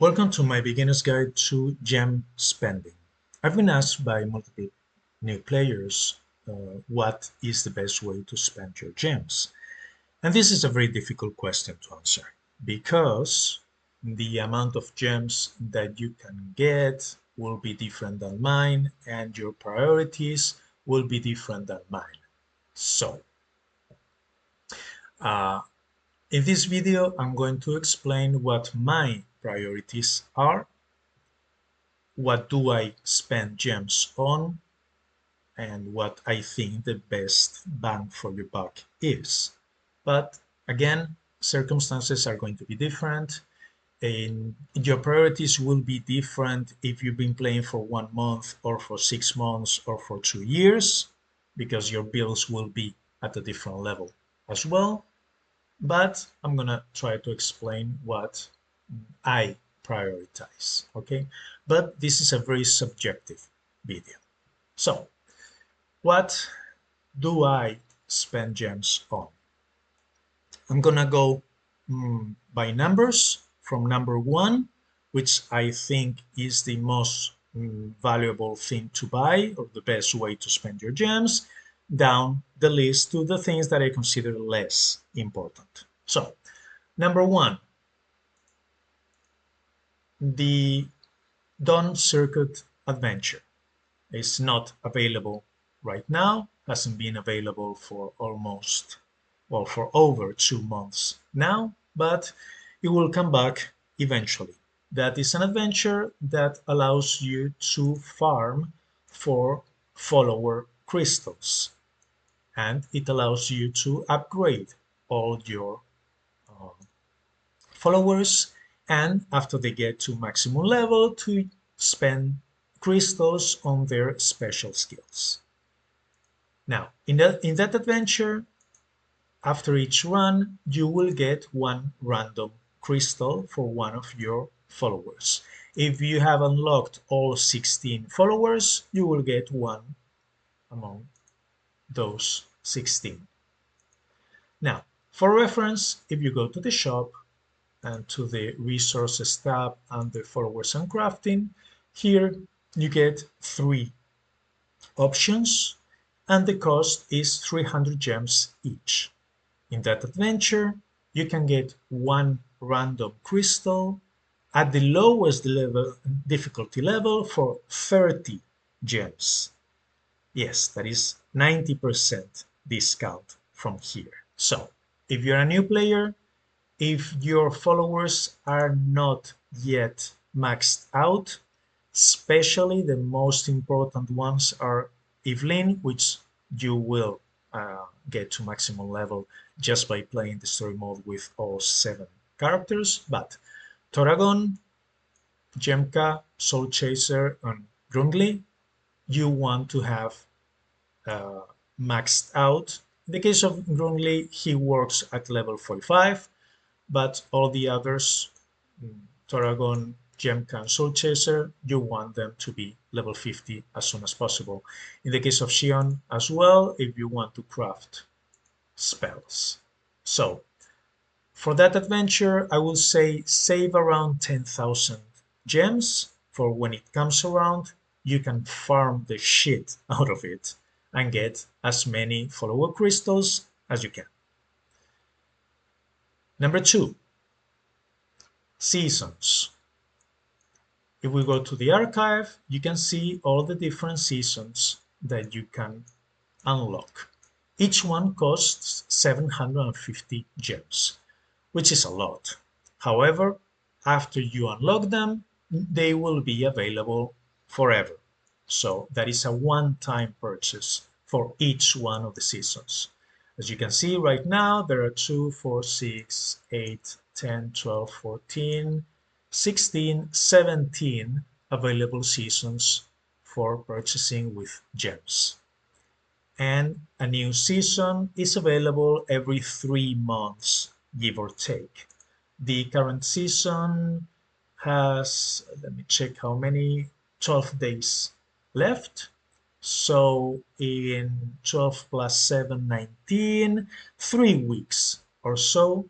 Welcome to my beginner's guide to gem spending. I've been asked by multiple new players what is the best way to spend your gems. And this is a very difficult question to answer because the amount of gems that you can get will be different than mine and your priorities will be different than mine. So, uh, in this video, I'm going to explain what my priorities are, what do I spend gems on, and what I think the best bang for your buck is. But again, circumstances are going to be different, and your priorities will be different if you've been playing for 1 month or for 6 months or for 2 years, because your bills will be at a different level as well. But I'm gonna try to explain what I prioritize, okay? But this is a very subjective video. So, what do I spend gems on? I'm gonna go by numbers from number one, which I think is the most valuable thing to buy or the best way to spend your gems, down the list to the things that I consider less important. So, number one, the Dawn Circuit Adventure is not available right now, hasn't been available for almost, well, for over 2 months now, but it will come back eventually. That is an adventure that allows you to farm for follower crystals, and it allows you to upgrade all your um, followers, and after they get to maximum level, to spend crystals on their special skills. Now, in that adventure, after each run, you will get one random crystal for one of your followers. If you have unlocked all 16 followers, you will get one among those 16. Now, for reference, if you go to the shop and to the resources tab under followers and crafting, here you get 3 options and the cost is 300 gems each. In that adventure, you can get one random crystal at the lowest level difficulty level for 30 gems. Yes, that is 90% discount from here. So, if you're a new player, if your followers are not yet maxed out, especially the most important ones are Evelyn, which you will get to maximum level just by playing the story mode with all 7 characters, but Toragon, Jemka, Soul Chaser, and Grundly, you want to have uh, maxed out. In the case of Grundly, he works at level 45, but all the others, Toragon, Gemka, and Soul Chaser, you want them to be level 50 as soon as possible. In the case of Xion as well, if you want to craft spells. So, for that adventure, I will say save around 10,000 gems for when it comes around. You can farm the shit out of it and get as many follower crystals as you can. Number 2, seasons. If we go to the archive, you can see all the different seasons that you can unlock. Each one costs 750 gems, which is a lot. However, after you unlock them, they will be available forever. So that is a one-time purchase for each one of the seasons. As you can see right now, there are 2, 4, 6, 8, 10, 12, 14, 16, 17 available seasons for purchasing with gems. And a new season is available every 3 months, give or take. The current season has, let me check how many, 12 days left. So in 12 plus 7, 19, 3 weeks or so,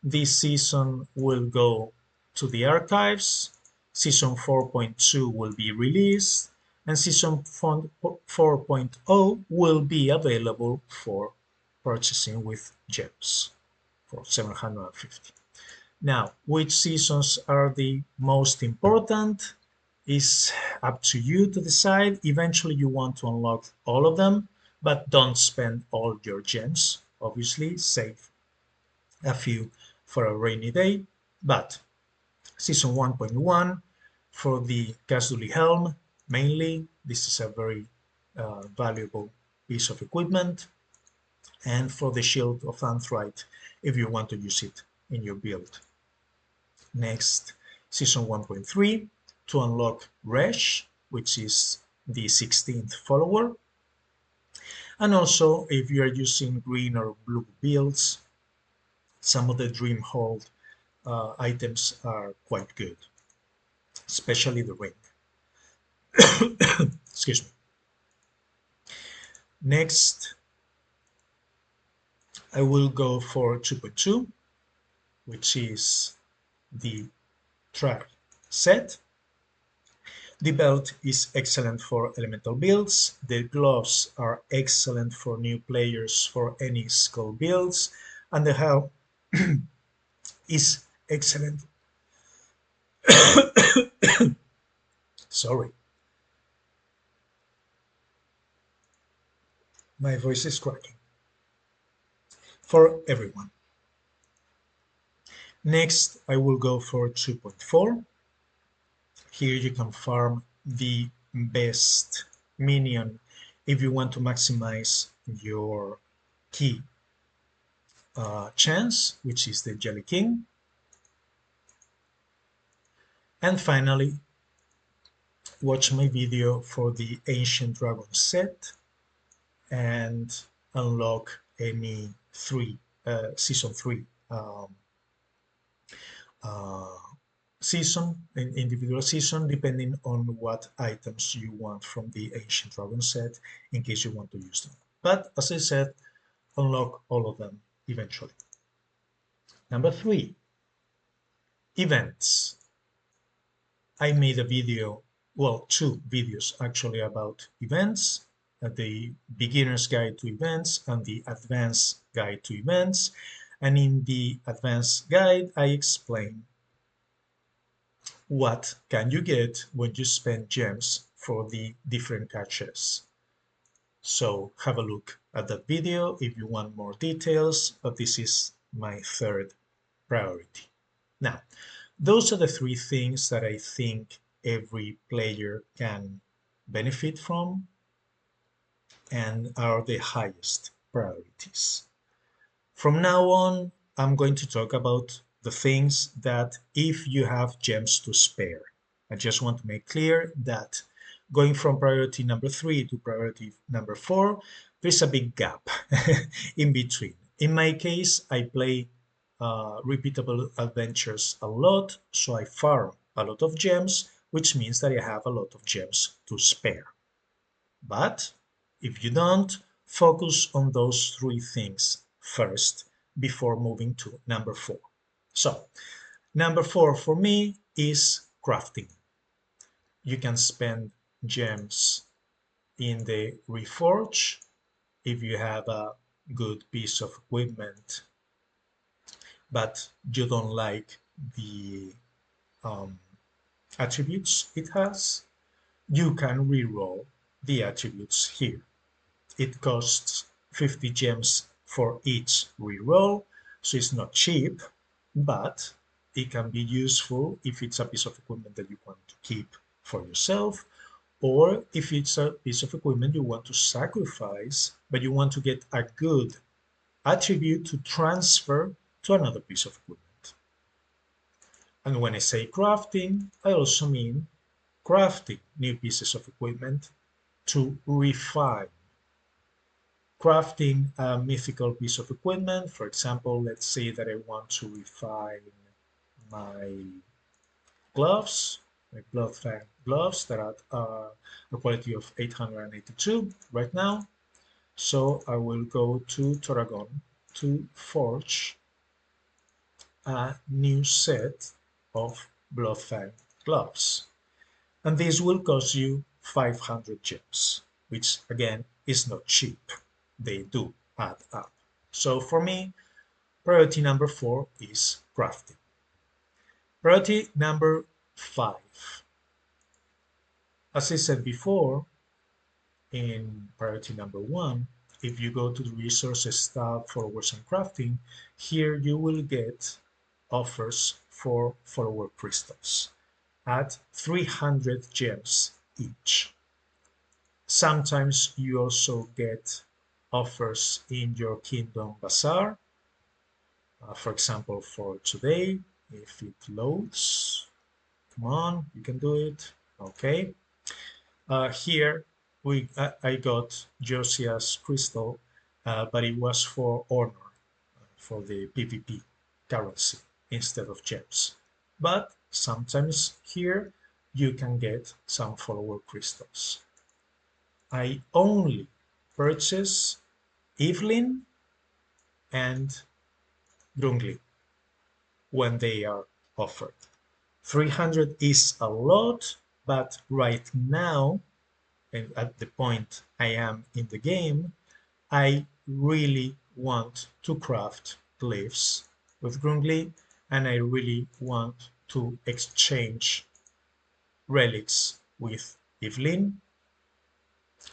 this season will go to the archives. Season 4.2 will be released, and Season 4.0 will be available for purchasing with gems for 750. Now, which seasons are the most important is up to you to decide. Eventually, you want to unlock all of them, but don't spend all your gems. Obviously, save a few for a rainy day. But Season 1.1 for the Kasduli helm, mainly, this is a very valuable piece of equipment, and for the Shield of Anthrite if you want to use it in your build. Next, Season 1.3 to unlock Resh, which is the 16th follower. And also, if you are using green or blue builds, some of the Dreamhold items are quite good, especially the ring. Excuse me. Next, I will go for 2.2, which is the track set. The belt is excellent for elemental builds. The gloves are excellent for new players for any skull builds. And the helm is excellent. Sorry. My voice is cracking. For everyone. Next, I will go for 2.4. Here you can farm the best minion if you want to maximize your key chance, which is the Jelly King. And finally, watch my video for the Ancient Dragon set and unlock any season 3 uh, individual season, depending on what items you want from the Ancient Dragon set in case you want to use them. But as I said, unlock all of them eventually. Number 3, events. I made a video, well, 2 videos actually about events, the beginner's guide to events and the advanced guide to events. And in the advanced guide, I explain what can you get when you spend gems for the different caches. So have a look at that video if you want more details, but this is my third priority. Now, those are the 3 things that I think every player can benefit from and are the highest priorities. From now on, I'm going to talk about the things that if you have gems to spare. I just want to make clear that going from priority number 3 to priority number 4, there's a big gap in between. In my case, I play repeatable adventures a lot, so I farm a lot of gems, which means that I have a lot of gems to spare. But if you don't, focus on those 3 things first before moving to number 4. So, number 4 for me is crafting. You can spend gems in the Reforge if you have a good piece of equipment, but you don't like the attributes it has. You can reroll the attributes here. It costs 50 gems for each reroll, so it's not cheap, but it can be useful if it's a piece of equipment that you want to keep for yourself, or if it's a piece of equipment you want to sacrifice, but you want to get a good attribute to transfer to another piece of equipment. And when I say crafting, I also mean crafting new pieces of equipment to refine. Crafting a mythical piece of equipment. For example, let's say that I want to refine my gloves, my Bloodfang gloves that are a quality of 882 right now. So I will go to Torragon to forge a new set of blood fang gloves. And this will cost you 500 gems, which again is not cheap. They do add up. So for me, priority number 4 is crafting. Priority number 5. As I said before, in priority number 1, if you go to the resources tab for followers and crafting, here you will get offers for follower crystals at 300 gems each. Sometimes you also get offers in your Kingdom Bazaar. For example, for today, if it loads, come on, you can do it. Okay. Here I got Josiah's crystal, but it was for honor, for the PvP currency instead of gems. But sometimes here you can get some follower crystals. I only purchase Evelyn and Grungli when they are offered. 300 is a lot, but right now, and at the point I am in the game, I really want to craft glyphs with Grungli, and I really want to exchange relics with Evelyn.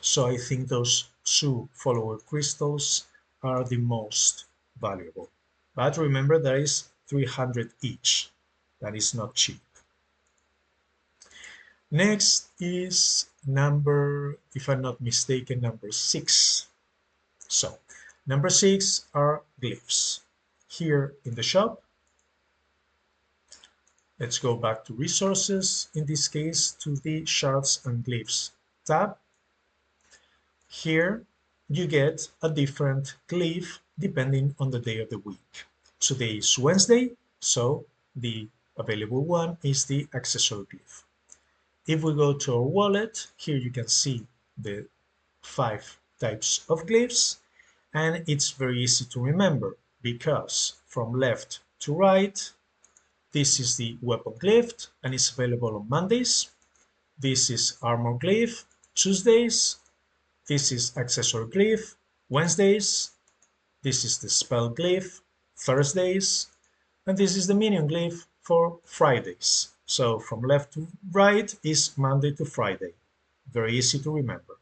So I think those two follower crystals are the most valuable. But remember, there is 300 each. That is not cheap. Next is number, if I'm not mistaken, number 6. So, number 6 are glyphs. Here in the shop, let's go back to resources, in this case to the shards and glyphs tab. Here you get a different glyph depending on the day of the week. Today is Wednesday, so the available one is the accessory glyph. If we go to our wallet, here you can see the 5 types of glyphs, and it's very easy to remember because from left to right, this is the weapon glyph and it's available on Mondays. This is armor glyph Tuesdays. This is accessory glyph Wednesdays. This is the spell glyph Thursdays. And this is the minion glyph for Fridays. So from left to right is Monday to Friday. Very easy to remember.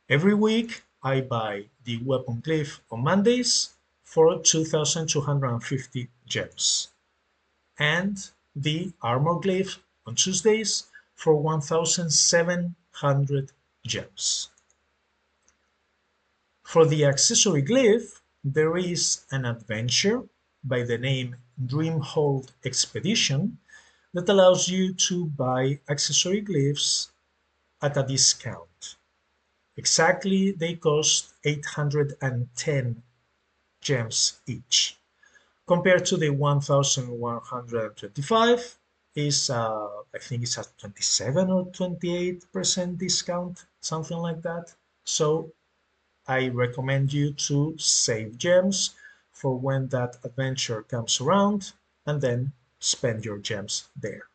Every week I buy the weapon glyph on Mondays for 2,250 gems. And the armor glyph on Tuesdays for 1,700 gems. For the accessory glyph, there is an adventure by the name Dreamhold Expedition that allows you to buy accessory glyphs at a discount. Exactly, they cost 810 gems each. Compared to the 1,125 is I think it's a 27 or 28% discount, something like that. So I recommend you to save gems for when that adventure comes around and then spend your gems there.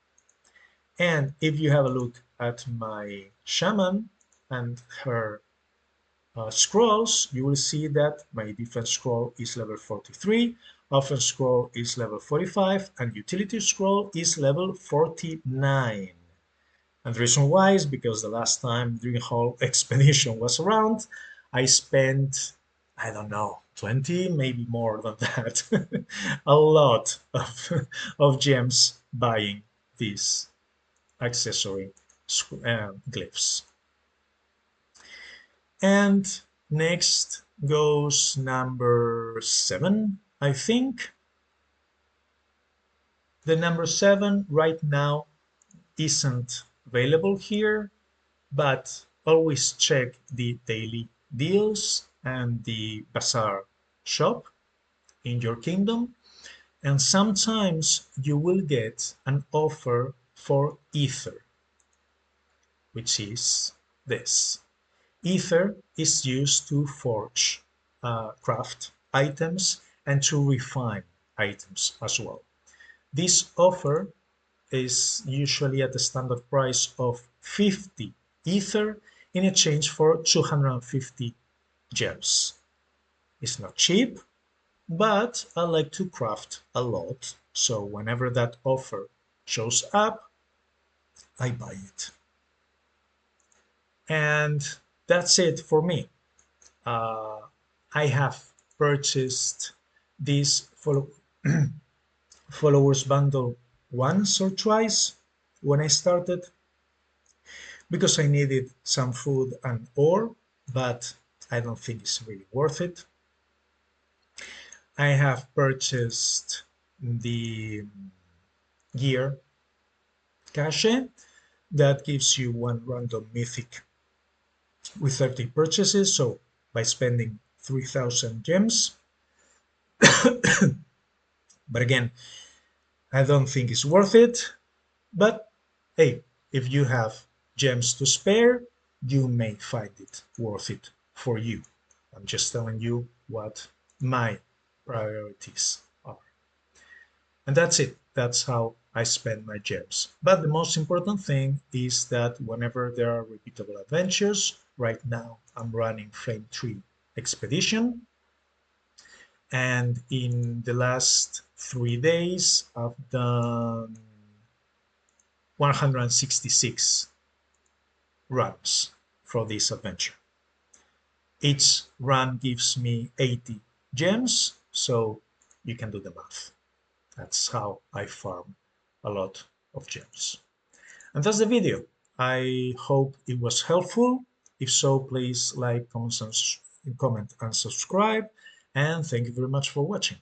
And if you have a look at my shaman and her scrolls, you will see that my defense scroll is level 43, offense scroll is level 45, and utility scroll is level 49. And the reason why is because the last time Dreamhold Expedition was around, I spent, I don't know, 20, maybe more than that, a lot of gems buying these accessory glyphs. And next goes number 7, I think. The number 7 right now isn't available here, but always check the daily deals and the bazaar shop in your kingdom, and sometimes you will get an offer for ether, which is this. Ether is used to forge, craft items and to refine items as well. This offer is usually at the standard price of 50 ether in exchange for 250 gems. It's not cheap, but I like to craft a lot, so whenever that offer shows up, I buy it. And that's it for me. Uh, I have purchased this followers bundle once or twice when I started because I needed some food and ore, but I don't think it's really worth it. I have purchased the gear cache that gives you one random mythic with 30 purchases. So by spending 3,000 gems, but again, I don't think it's worth it. But hey, if you have gems to spare, you may find it worth it for you. I'm just telling you what my priorities are. And that's it. That's how I spend my gems. But the most important thing is that whenever there are repeatable adventures, right now I'm running Flame 3 Expedition. And in the last 3 days, I've done 166 runs for this adventure. Each run gives me 80 gems, so you can do the math. That's how I farm a lot of gems. And that's the video. I hope it was helpful. If so, please like, comment, and subscribe. And thank you very much for watching.